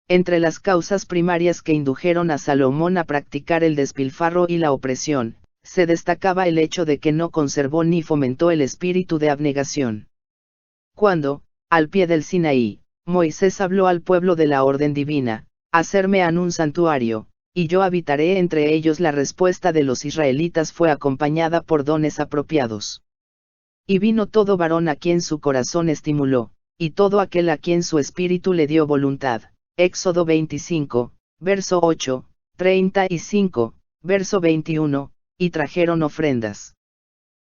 entre las causas primarias que indujeron a Salomón a practicar el despilfarro y la opresión, se destacaba el hecho de que no conservó ni fomentó el espíritu de abnegación. Cuando, al pie del Sinaí, Moisés habló al pueblo de la orden divina, hacerme han un santuario, y yo habitaré entre ellos, la respuesta de los israelitas fue acompañada por dones apropiados. Y vino todo varón a quien su corazón estimuló, y todo aquel a quien su espíritu le dio voluntad. Éxodo 25, verso 8, 35, verso 21, y trajeron ofrendas.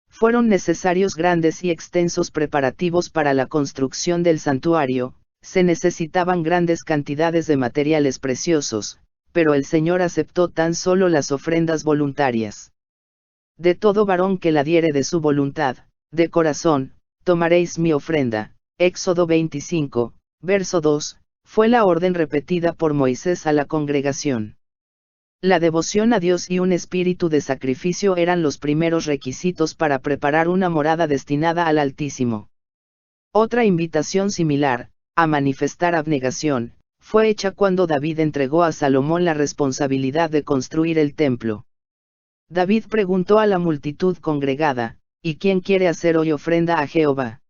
Fueron necesarios grandes y extensos preparativos para la construcción del santuario, se necesitaban grandes cantidades de materiales preciosos, pero el Señor aceptó tan solo las ofrendas voluntarias. De todo varón que la diere de su voluntad, de corazón, tomaréis mi ofrenda. Éxodo 25, verso 2, fue la orden repetida por Moisés a la congregación. La devoción a Dios y un espíritu de sacrificio eran los primeros requisitos para preparar una morada destinada al Altísimo. Otra invitación similar, a manifestar abnegación, fue hecha cuando David entregó a Salomón la responsabilidad de construir el templo. David preguntó a la multitud congregada, ¿y quién quiere hacer hoy ofrenda a Jehová?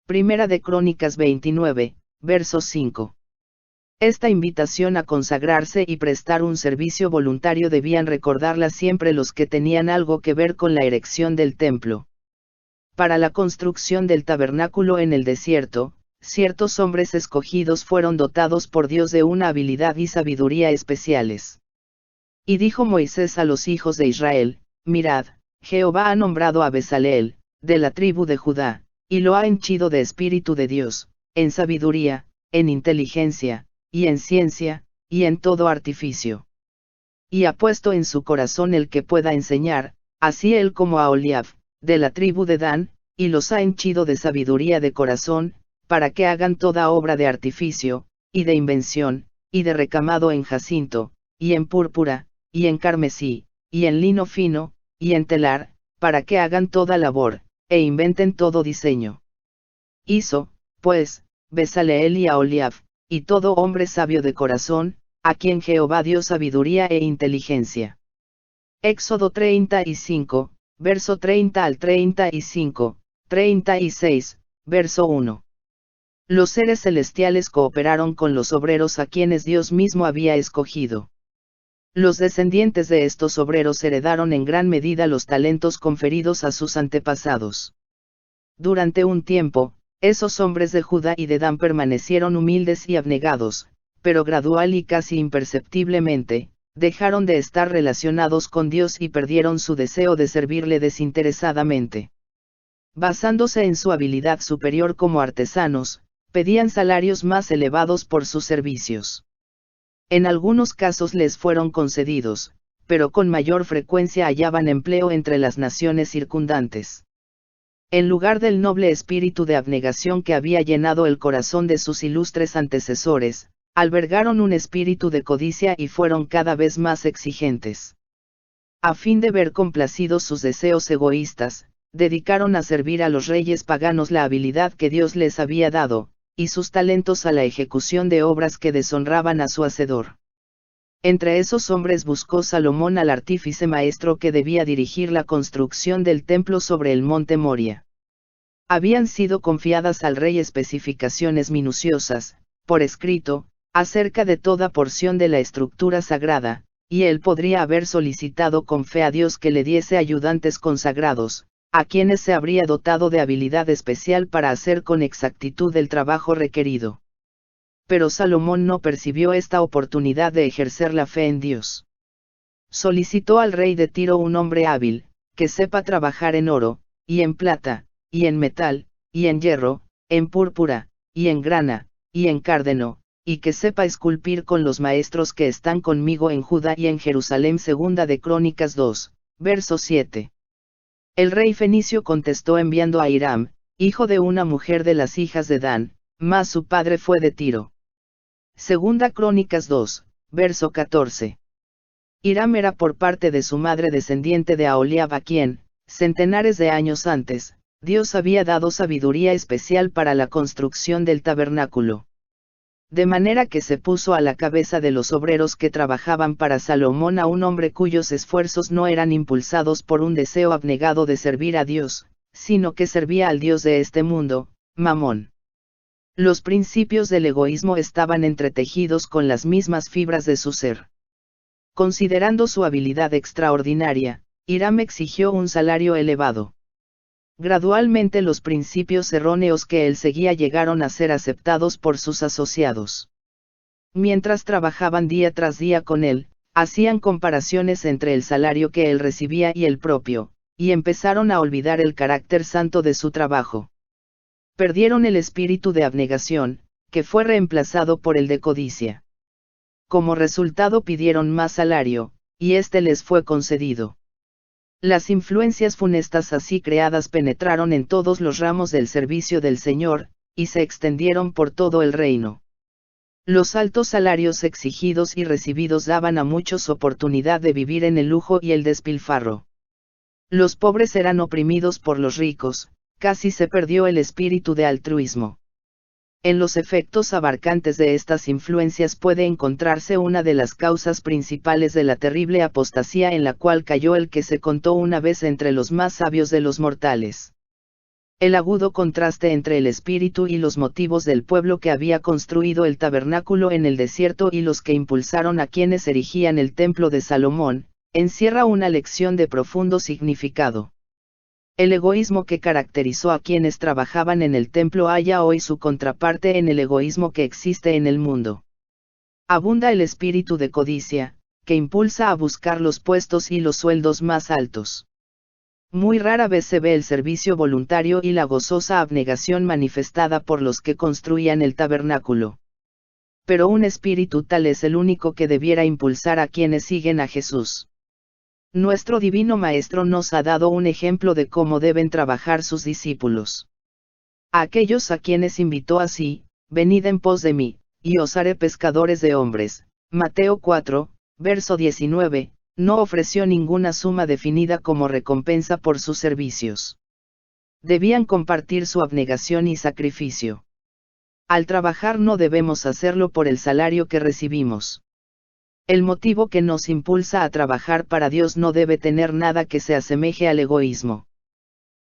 Primera de Crónicas 29, verso 5. Esta invitación a consagrarse y prestar un servicio voluntario debían recordarla siempre los que tenían algo que ver con la erección del templo. Para la construcción del tabernáculo en el desierto, ciertos hombres escogidos fueron dotados por Dios de una habilidad y sabiduría especiales. Y dijo Moisés a los hijos de Israel, mirad, Jehová ha nombrado a Bezaleel, de la tribu de Judá, y lo ha henchido de espíritu de Dios, en sabiduría, en inteligencia, y en ciencia, y en todo artificio. Y ha puesto en su corazón el que pueda enseñar, así él como a Oliab, de la tribu de Dan, y los ha henchido de sabiduría de corazón, para que hagan toda obra de artificio, y de invención, y de recamado en jacinto, y en púrpura, y en carmesí, y en lino fino, y en telar, para que hagan toda labor, e inventen todo diseño. Hizo, pues, Bezaleel y a Oliab, y todo hombre sabio de corazón, a quien Jehová dio sabiduría e inteligencia. Éxodo 35, verso 30 al 35, 36, verso 1. Los seres celestiales cooperaron con los obreros a quienes Dios mismo había escogido. Los descendientes de estos obreros heredaron en gran medida los talentos conferidos a sus antepasados. Durante un tiempo, esos hombres de Judá y de Dan permanecieron humildes y abnegados, pero gradual y casi imperceptiblemente, dejaron de estar relacionados con Dios y perdieron su deseo de servirle desinteresadamente. Basándose en su habilidad superior como artesanos, pedían salarios más elevados por sus servicios. En algunos casos les fueron concedidos, pero con mayor frecuencia hallaban empleo entre las naciones circundantes. En lugar del noble espíritu de abnegación que había llenado el corazón de sus ilustres antecesores, albergaron un espíritu de codicia y fueron cada vez más exigentes. A fin de ver complacidos sus deseos egoístas, dedicaron a servir a los reyes paganos la habilidad que Dios les había dado, y sus talentos a la ejecución de obras que deshonraban a su hacedor. Entre esos hombres buscó Salomón al artífice maestro que debía dirigir la construcción del templo sobre el monte Moria. Habían sido confiadas al rey especificaciones minuciosas, por escrito, acerca de toda porción de la estructura sagrada, y él podría haber solicitado con fe a Dios que le diese ayudantes consagrados, a quienes se habría dotado de habilidad especial para hacer con exactitud el trabajo requerido. Pero Salomón no percibió esta oportunidad de ejercer la fe en Dios. Solicitó al rey de Tiro un hombre hábil, que sepa trabajar en oro, y en plata, y en metal, y en hierro, en púrpura, y en grana, y en cárdeno, y que sepa esculpir con los maestros que están conmigo en Judá y en Jerusalén. Segunda de Crónicas 2, verso 7. El rey fenicio contestó enviando a Hiram, hijo de una mujer de las hijas de Dan, mas su padre fue de Tiro. Segunda Crónicas 2, verso 14. Hiram era por parte de su madre descendiente de Aholiab, a quien, centenares de años antes, Dios había dado sabiduría especial para la construcción del tabernáculo. de manera que se puso a la cabeza de los obreros que trabajaban para Salomón a un hombre cuyos esfuerzos no eran impulsados por un deseo abnegado de servir a Dios, sino que servía al Dios de este mundo, Mamón. Los principios del egoísmo estaban entretejidos con las mismas fibras de su ser. Considerando su habilidad extraordinaria, Hiram exigió un salario elevado. Gradualmente los principios erróneos que él seguía llegaron a ser aceptados por sus asociados. Mientras trabajaban día tras día con él, hacían comparaciones entre el salario que él recibía y el propio, y empezaron a olvidar el carácter santo de su trabajo. Perdieron el espíritu de abnegación, que fue reemplazado por el de codicia. Como resultado pidieron más salario, y éste les fue concedido. Las influencias funestas así creadas penetraron en todos los ramos del servicio del Señor, y se extendieron por todo el reino. Los altos salarios exigidos y recibidos daban a muchos oportunidad de vivir en el lujo y el despilfarro. Los pobres eran oprimidos por los ricos, casi se perdió el espíritu de altruismo. En los efectos abarcantes de estas influencias puede encontrarse una de las causas principales de la terrible apostasía en la cual cayó el que se contó una vez entre los más sabios de los mortales. El agudo contraste entre el espíritu y los motivos del pueblo que había construido el tabernáculo en el desierto y los que impulsaron a quienes erigían el templo de Salomón, encierra una lección de profundo significado. El egoísmo que caracterizó a quienes trabajaban en el templo halla hoy su contraparte en el egoísmo que existe en el mundo. Abunda el espíritu de codicia, que impulsa a buscar los puestos y los sueldos más altos. Muy rara vez se ve el servicio voluntario y la gozosa abnegación manifestada por los que construían el tabernáculo. Pero un espíritu tal es el único que debiera impulsar a quienes siguen a Jesús. Nuestro divino Maestro nos ha dado un ejemplo de cómo deben trabajar sus discípulos. A aquellos a quienes invitó así, venid en pos de mí, y os haré pescadores de hombres. Mateo 4, verso 19, no ofreció ninguna suma definida como recompensa por sus servicios. Debían compartir su abnegación y sacrificio. Al trabajar no debemos hacerlo por el salario que recibimos. El motivo que nos impulsa a trabajar para Dios no debe tener nada que se asemeje al egoísmo.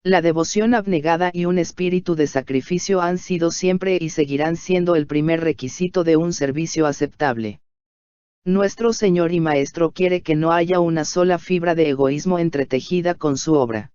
La devoción abnegada y un espíritu de sacrificio han sido siempre y seguirán siendo el primer requisito de un servicio aceptable. Nuestro Señor y Maestro quiere que no haya una sola fibra de egoísmo entretejida con su obra.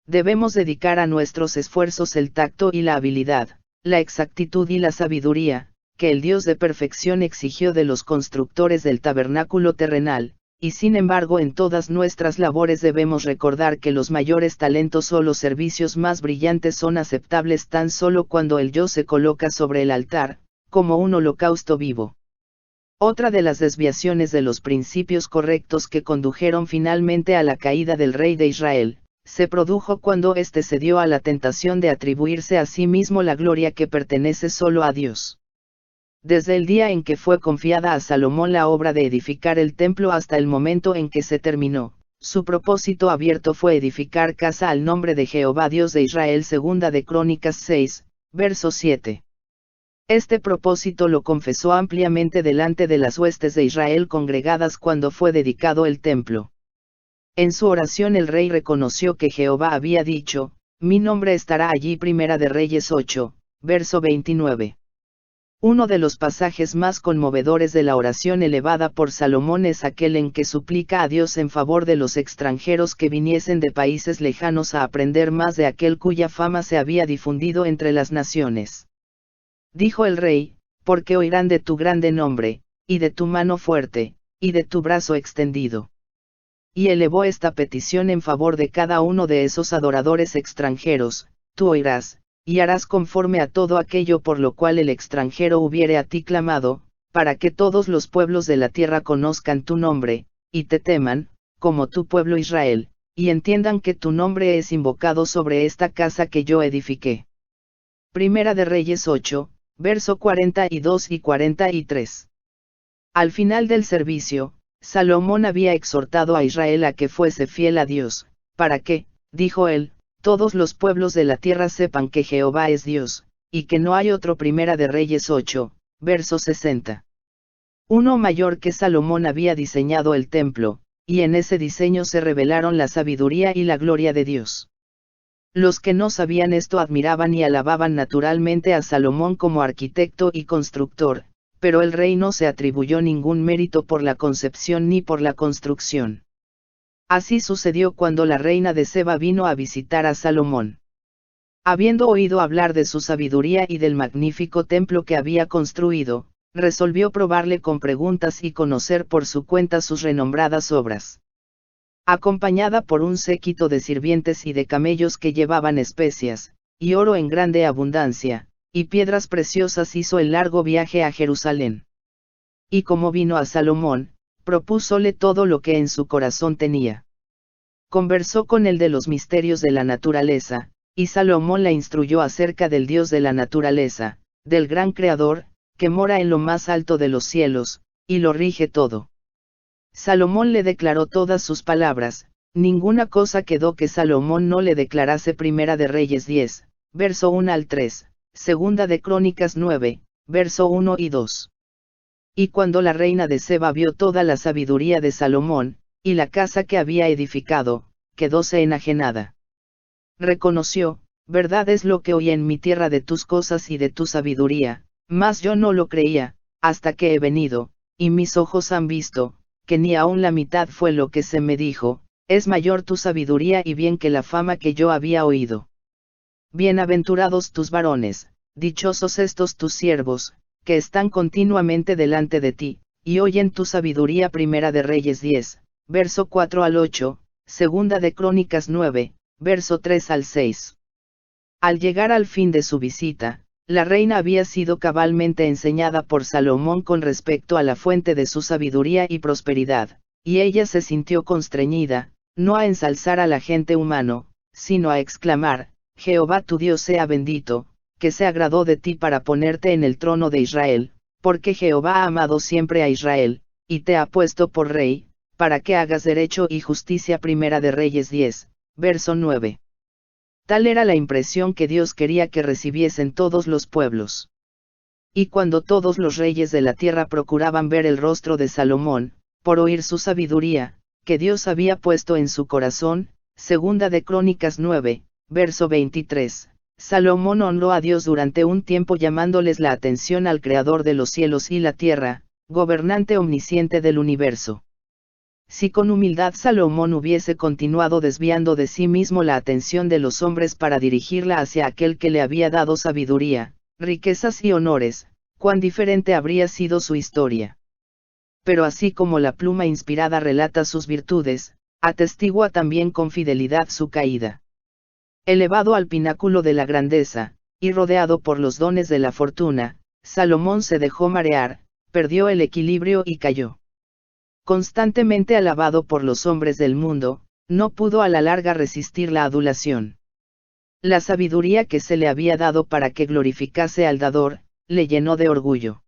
Debemos dedicar a nuestros esfuerzos el tacto y la habilidad, la exactitud y la sabiduría, que el Dios de perfección exigió de los constructores del tabernáculo terrenal, y sin embargo en todas nuestras labores debemos recordar que los mayores talentos o los servicios más brillantes son aceptables tan solo cuando el yo se coloca sobre el altar, como un holocausto vivo. Otra de las desviaciones de los principios correctos que condujeron finalmente a la caída del rey de Israel, se produjo cuando éste cedió a la tentación de atribuirse a sí mismo la gloria que pertenece solo a Dios. Desde el día en que fue confiada a Salomón la obra de edificar el templo hasta el momento en que se terminó, su propósito abierto fue edificar casa al nombre de Jehová Dios de Israel. Segunda de Crónicas 6, verso 7. Este propósito lo confesó ampliamente delante de las huestes de Israel congregadas cuando fue dedicado el templo. En su oración el rey reconoció que Jehová había dicho, mi nombre estará allí. Primera de Reyes 8, verso 29. Uno de los pasajes más conmovedores de la oración elevada por Salomón es aquel en que suplica a Dios en favor de los extranjeros que viniesen de países lejanos a aprender más de aquel cuya fama se había difundido entre las naciones. Dijo el rey, porque oirán de tu grande nombre, y de tu mano fuerte, y de tu brazo extendido. Y elevó esta petición en favor de cada uno de esos adoradores extranjeros, tú oirás, y harás conforme a todo aquello por lo cual el extranjero hubiere a ti clamado, para que todos los pueblos de la tierra conozcan tu nombre, y te teman, como tu pueblo Israel, y entiendan que tu nombre es invocado sobre esta casa que yo edifiqué. Primera de Reyes 8, verso 42 y 43. Al final del servicio, Salomón había exhortado a Israel a que fuese fiel a Dios, para que, dijo él, todos los pueblos de la tierra sepan que Jehová es Dios, y que no hay otro. Primera de Reyes 8, verso 60. Uno mayor que Salomón había diseñado el templo, y en ese diseño se revelaron la sabiduría y la gloria de Dios. Los que no sabían esto admiraban y alababan naturalmente a Salomón como arquitecto y constructor, pero el rey no se atribuyó ningún mérito por la concepción ni por la construcción. Así sucedió cuando la reina de Seba vino a visitar a Salomón. Habiendo oído hablar de su sabiduría y del magnífico templo que había construido, resolvió probarle con preguntas y conocer por su cuenta sus renombradas obras. Acompañada por un séquito de sirvientes y de camellos que llevaban especias, y oro en grande abundancia, y piedras preciosas, hizo el largo viaje a Jerusalén. Y como vino a Salomón, propúsole todo lo que en su corazón tenía. Conversó con él de los misterios de la naturaleza, y Salomón la instruyó acerca del Dios de la naturaleza, del gran Creador, que mora en lo más alto de los cielos, y lo rige todo. Salomón le declaró todas sus palabras, ninguna cosa quedó que Salomón no le declarase. Primera de Reyes 10, verso 1 al 3, Segunda de Crónicas 9, verso 1 y 2. Y cuando la reina de Seba vio toda la sabiduría de Salomón, y la casa que había edificado, quedóse enajenada. Reconoció, verdad es lo que oí en mi tierra de tus cosas y de tu sabiduría, mas yo no lo creía, hasta que he venido, y mis ojos han visto, que ni aun la mitad fue lo que se me dijo, es mayor tu sabiduría y bien que la fama que yo había oído. Bienaventurados tus varones, dichosos estos tus siervos, que están continuamente delante de ti, y oyen tu sabiduría. Primera de Reyes 10, verso 4 al 8, Segunda de Crónicas 9, verso 3 al 6. Al llegar al fin de su visita, la reina había sido cabalmente enseñada por Salomón con respecto a la fuente de su sabiduría y prosperidad, y ella se sintió constreñida, no a ensalzar al agente humano, sino a exclamar, Jehová tu Dios sea bendito, que se agradó de ti para ponerte en el trono de Israel, porque Jehová ha amado siempre a Israel, y te ha puesto por rey, para que hagas derecho y justicia. Primera de Reyes 10, verso 9. Tal era la impresión que Dios quería que recibiesen todos los pueblos. Y cuando todos los reyes de la tierra procuraban ver el rostro de Salomón, por oír su sabiduría, que Dios había puesto en su corazón, Segunda de Crónicas 9, verso 23, Salomón honró a Dios durante un tiempo llamándoles la atención al Creador de los cielos y la tierra, gobernante omnisciente del universo. Si con humildad Salomón hubiese continuado desviando de sí mismo la atención de los hombres para dirigirla hacia aquel que le había dado sabiduría, riquezas y honores, cuán diferente habría sido su historia. Pero así como la pluma inspirada relata sus virtudes, atestigua también con fidelidad su caída. Elevado al pináculo de la grandeza, y rodeado por los dones de la fortuna, Salomón se dejó marear, perdió el equilibrio y cayó. Constantemente alabado por los hombres del mundo, no pudo a la larga resistir la adulación. La sabiduría que se le había dado para que glorificase al dador, le llenó de orgullo.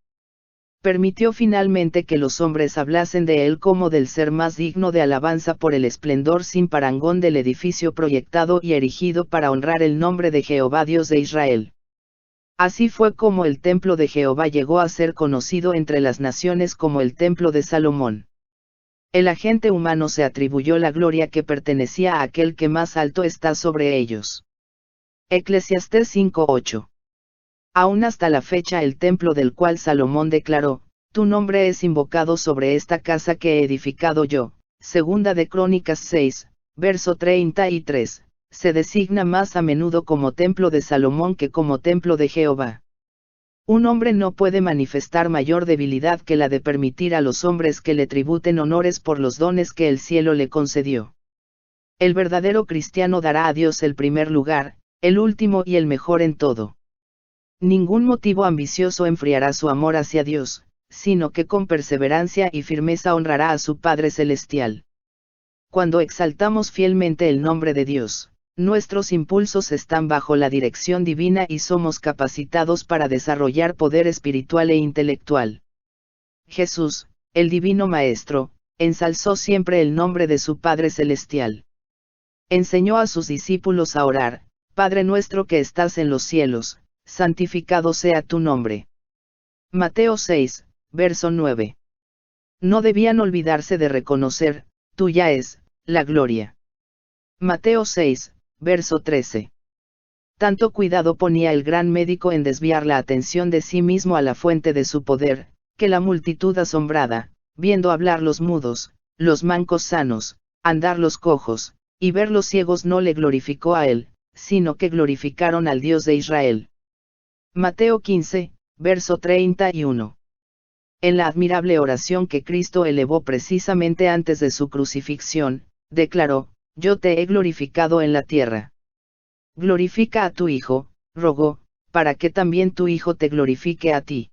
Permitió finalmente que los hombres hablasen de él como del ser más digno de alabanza por el esplendor sin parangón del edificio proyectado y erigido para honrar el nombre de Jehová Dios de Israel. Así fue como el templo de Jehová llegó a ser conocido entre las naciones como el templo de Salomón. El agente humano se atribuyó la gloria que pertenecía a aquel que más alto está sobre ellos. Eclesiastés 5:8. Aún hasta la fecha el templo del cual Salomón declaró, tu nombre es invocado sobre esta casa que he edificado yo, Segunda de Crónicas 6, verso 33, se designa más a menudo como templo de Salomón que como templo de Jehová. Un hombre no puede manifestar mayor debilidad que la de permitir a los hombres que le tributen honores por los dones que el cielo le concedió. El verdadero cristiano dará a Dios el primer lugar, el último y el mejor en todo. Ningún motivo ambicioso enfriará su amor hacia Dios, sino que con perseverancia y firmeza honrará a su Padre Celestial. Cuando exaltamos fielmente el nombre de Dios, nuestros impulsos están bajo la dirección divina y somos capacitados para desarrollar poder espiritual e intelectual. Jesús, el Divino Maestro, ensalzó siempre el nombre de su Padre Celestial. Enseñó a sus discípulos a orar, Padre nuestro que estás en los cielos, santificado sea tu nombre. Mateo 6, verso 9. No debían olvidarse de reconocer, tuya es, la gloria. Mateo 6, verso 13. Tanto cuidado ponía el gran médico en desviar la atención de sí mismo a la fuente de su poder, que la multitud asombrada, viendo hablar los mudos, los mancos sanos, andar los cojos, y ver los ciegos no le glorificó a él, sino que glorificaron al Dios de Israel. Mateo 15, verso 31. En la admirable oración que Cristo elevó precisamente antes de su crucifixión, declaró, yo te he glorificado en la tierra. Glorifica a tu Hijo, rogó, para que también tu Hijo te glorifique a ti.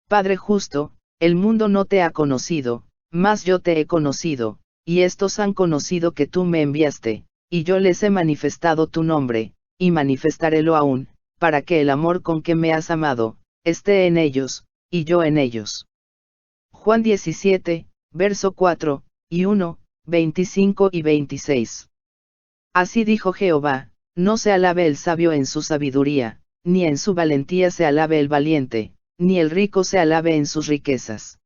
Padre justo, el mundo no te ha conocido, mas yo te he conocido, y estos han conocido que tú me enviaste, y yo les he manifestado tu nombre, y manifestarélo aún, para que el amor con que me has amado, esté en ellos, y yo en ellos. Juan 17, verso 4, y 1, 25 y 26. Así dijo Jehová, no se alabe el sabio en su sabiduría, ni en su valentía se alabe el valiente, ni el rico se alabe en sus riquezas.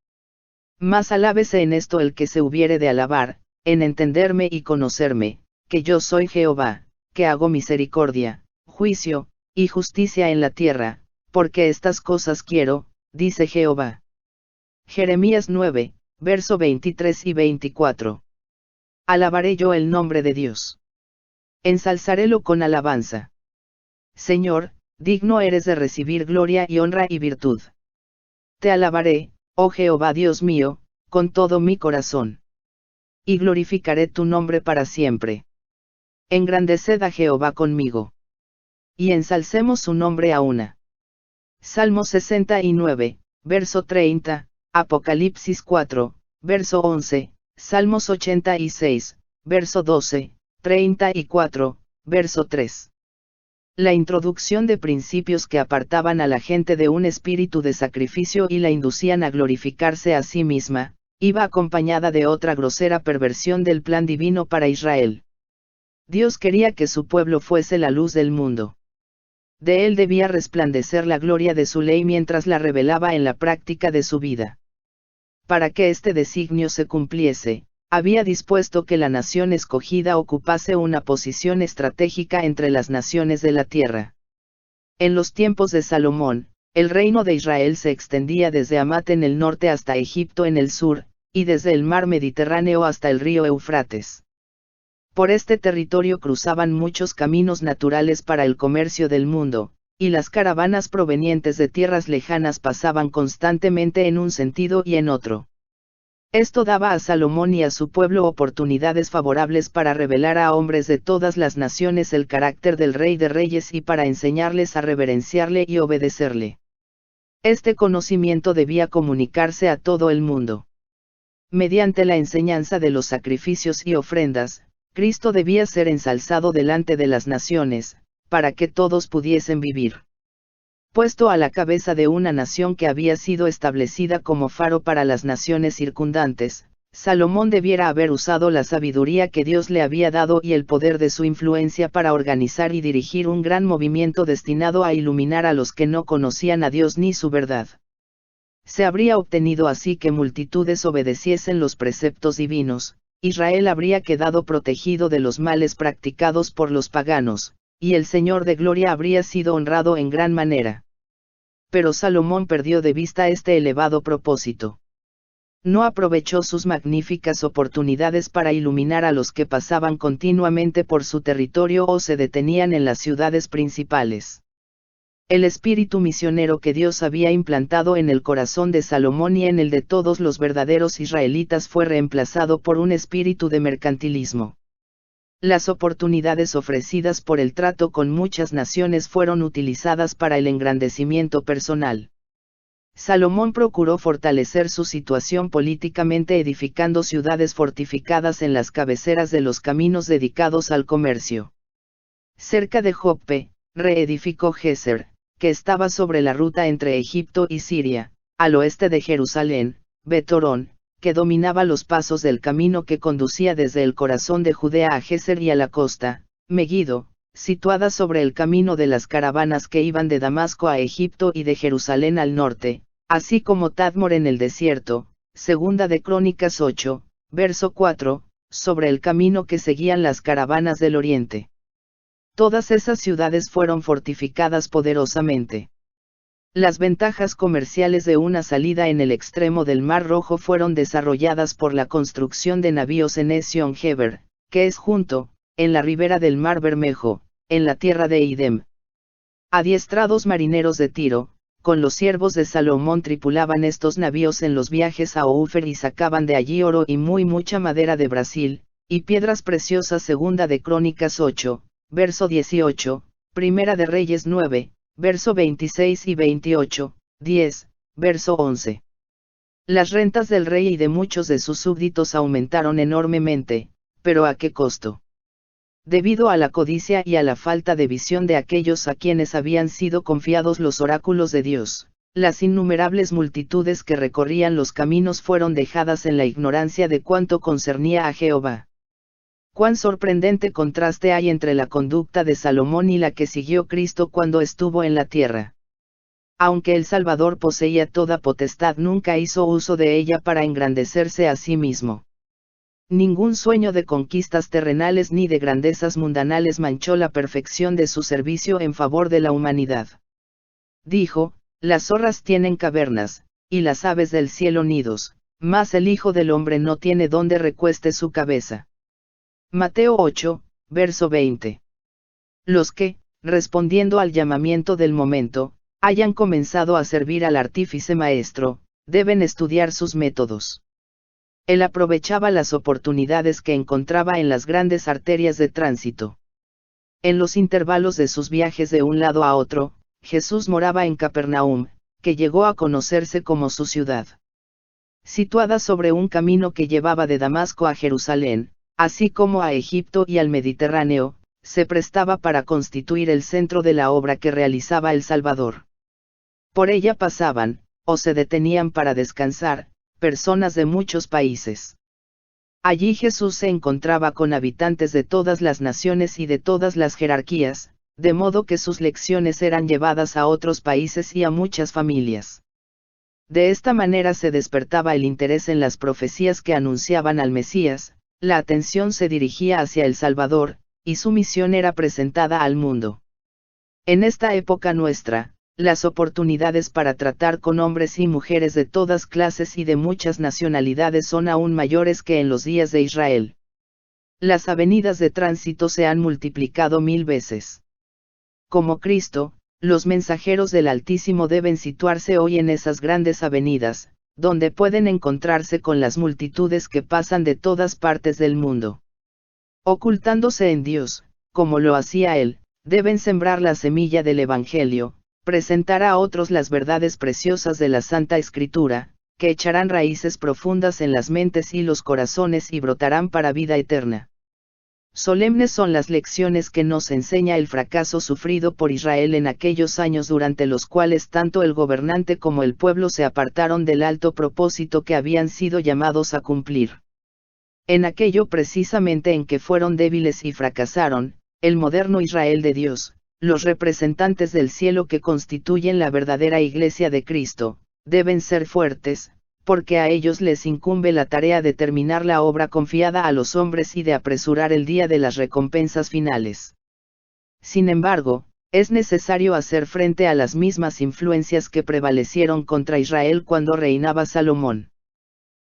Mas alábese en esto el que se hubiere de alabar, en entenderme y conocerme, que yo soy Jehová, que hago misericordia, juicio, y justicia en la tierra, porque estas cosas quiero, dice Jehová. Jeremías 9, verso 23 y 24. Alabaré yo el nombre de Dios. Ensalzarélo con alabanza. Señor, digno eres de recibir gloria y honra y virtud. Te alabaré, oh Jehová Dios mío, con todo mi corazón. Y glorificaré tu nombre para siempre. Engrandeced a Jehová conmigo. Y ensalcemos su nombre a una. Salmo 69, verso 30, Apocalipsis 4, verso 11, Salmos 86, verso 12, 34, verso 3. La introducción de principios que apartaban a la gente de un espíritu de sacrificio y la inducían a glorificarse a sí misma, iba acompañada de otra grosera perversión del plan divino para Israel. Dios quería que su pueblo fuese la luz del mundo. De él debía resplandecer la gloria de su ley mientras la revelaba en la práctica de su vida. Para que este designio se cumpliese, había dispuesto que la nación escogida ocupase una posición estratégica entre las naciones de la tierra. En los tiempos de Salomón, el reino de Israel se extendía desde Hamat en el norte hasta Egipto en el sur, y desde el mar Mediterráneo hasta el río Eufrates. Por este territorio cruzaban muchos caminos naturales para el comercio del mundo, y las caravanas provenientes de tierras lejanas pasaban constantemente en un sentido y en otro. Esto daba a Salomón y a su pueblo oportunidades favorables para revelar a hombres de todas las naciones el carácter del Rey de Reyes y para enseñarles a reverenciarle y obedecerle. Este conocimiento debía comunicarse a todo el mundo. Mediante la enseñanza de los sacrificios y ofrendas, Cristo debía ser ensalzado delante de las naciones, para que todos pudiesen vivir. Puesto a la cabeza de una nación que había sido establecida como faro para las naciones circundantes, Salomón debiera haber usado la sabiduría que Dios le había dado y el poder de su influencia para organizar y dirigir un gran movimiento destinado a iluminar a los que no conocían a Dios ni su verdad. Se habría obtenido así que multitudes obedeciesen los preceptos divinos, Israel habría quedado protegido de los males practicados por los paganos, y el Señor de Gloria habría sido honrado en gran manera. Pero Salomón perdió de vista este elevado propósito. No aprovechó sus magníficas oportunidades para iluminar a los que pasaban continuamente por su territorio o se detenían en las ciudades principales. El espíritu misionero que Dios había implantado en el corazón de Salomón y en el de todos los verdaderos israelitas fue reemplazado por un espíritu de mercantilismo. Las oportunidades ofrecidas por el trato con muchas naciones fueron utilizadas para el engrandecimiento personal. Salomón procuró fortalecer su situación políticamente edificando ciudades fortificadas en las cabeceras de los caminos dedicados al comercio. Cerca de Joppe, reedificó Géser, que estaba sobre la ruta entre Egipto y Siria, al oeste de Jerusalén, Betorón, que dominaba los pasos del camino que conducía desde el corazón de Judea a Géser y a la costa, Megiddo, situada sobre el camino de las caravanas que iban de Damasco a Egipto y de Jerusalén al norte, así como Tadmor en el desierto. Segunda de Crónicas 8, verso 4, sobre el camino que seguían las caravanas del oriente. Todas esas ciudades fueron fortificadas poderosamente. Las ventajas comerciales de una salida en el extremo del Mar Rojo fueron desarrolladas por la construcción de navíos en Ezion-Geber, que es junto, en la ribera del Mar Bermejo, en la tierra de Idem. Adiestrados marineros de Tiro, con los siervos de Salomón tripulaban estos navíos en los viajes a Ofer y sacaban de allí oro y mucha madera de Brasil, y piedras preciosas. Segunda de Crónicas 8, verso 18, Primera de Reyes 9, verso 26 y 28, 10, verso 11. Las rentas del rey y de muchos de sus súbditos aumentaron enormemente, pero ¿a qué costo? Debido a la codicia y a la falta de visión de aquellos a quienes habían sido confiados los oráculos de Dios, las innumerables multitudes que recorrían los caminos fueron dejadas en la ignorancia de cuanto concernía a Jehová. Cuán sorprendente contraste hay entre la conducta de Salomón y la que siguió Cristo cuando estuvo en la tierra. Aunque el Salvador poseía toda potestad, nunca hizo uso de ella para engrandecerse a sí mismo. Ningún sueño de conquistas terrenales ni de grandezas mundanales manchó la perfección de su servicio en favor de la humanidad. Dijo: las zorras tienen cavernas, y las aves del cielo nidos, mas el Hijo del Hombre no tiene donde recueste su cabeza. Mateo 8, verso 20. Los que, respondiendo al llamamiento del momento, hayan comenzado a servir al artífice maestro, deben estudiar sus métodos. Él aprovechaba las oportunidades que encontraba en las grandes arterias de tránsito. En los intervalos de sus viajes de un lado a otro, Jesús moraba en Capernaum, que llegó a conocerse como su ciudad. Situada sobre un camino que llevaba de Damasco a Jerusalén, así como a Egipto y al Mediterráneo, se prestaba para constituir el centro de la obra que realizaba el Salvador. Por ella pasaban, o se detenían para descansar, personas de muchos países. Allí Jesús se encontraba con habitantes de todas las naciones y de todas las jerarquías, de modo que sus lecciones eran llevadas a otros países y a muchas familias. De esta manera se despertaba el interés en las profecías que anunciaban al Mesías, la atención se dirigía hacia el Salvador, y su misión era presentada al mundo. En esta época nuestra, las oportunidades para tratar con hombres y mujeres de todas clases y de muchas nacionalidades son aún mayores que en los días de Israel. Las avenidas de tránsito se han multiplicado 1000 veces. Como Cristo, los mensajeros del Altísimo deben situarse hoy en esas grandes avenidas, donde pueden encontrarse con las multitudes que pasan de todas partes del mundo. Ocultándose en Dios, como lo hacía Él, deben sembrar la semilla del Evangelio, presentar a otros las verdades preciosas de la Santa Escritura, que echarán raíces profundas en las mentes y los corazones y brotarán para vida eterna. Solemnes son las lecciones que nos enseña el fracaso sufrido por Israel en aquellos años durante los cuales tanto el gobernante como el pueblo se apartaron del alto propósito que habían sido llamados a cumplir. En aquello precisamente en que fueron débiles y fracasaron, el moderno Israel de Dios, los representantes del cielo que constituyen la verdadera Iglesia de Cristo, deben ser fuertes, porque a ellos les incumbe la tarea de terminar la obra confiada a los hombres y de apresurar el día de las recompensas finales. Sin embargo, es necesario hacer frente a las mismas influencias que prevalecieron contra Israel cuando reinaba Salomón.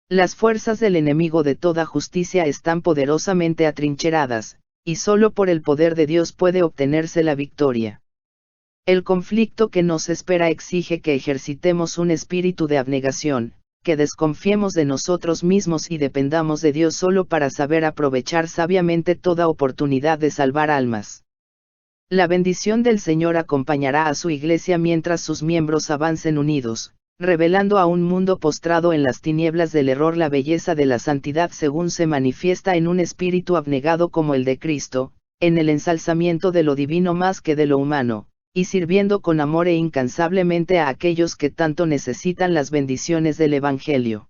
Las fuerzas del enemigo de toda justicia están poderosamente atrincheradas, y solo por el poder de Dios puede obtenerse la victoria. El conflicto que nos espera exige que ejercitemos un espíritu de abnegación, que desconfiemos de nosotros mismos y dependamos de Dios solo para saber aprovechar sabiamente toda oportunidad de salvar almas. La bendición del Señor acompañará a su Iglesia mientras sus miembros avancen unidos, revelando a un mundo postrado en las tinieblas del error la belleza de la santidad según se manifiesta en un espíritu abnegado como el de Cristo, en el ensalzamiento de lo divino más que de lo humano, y sirviendo con amor e incansablemente a aquellos que tanto necesitan las bendiciones del Evangelio.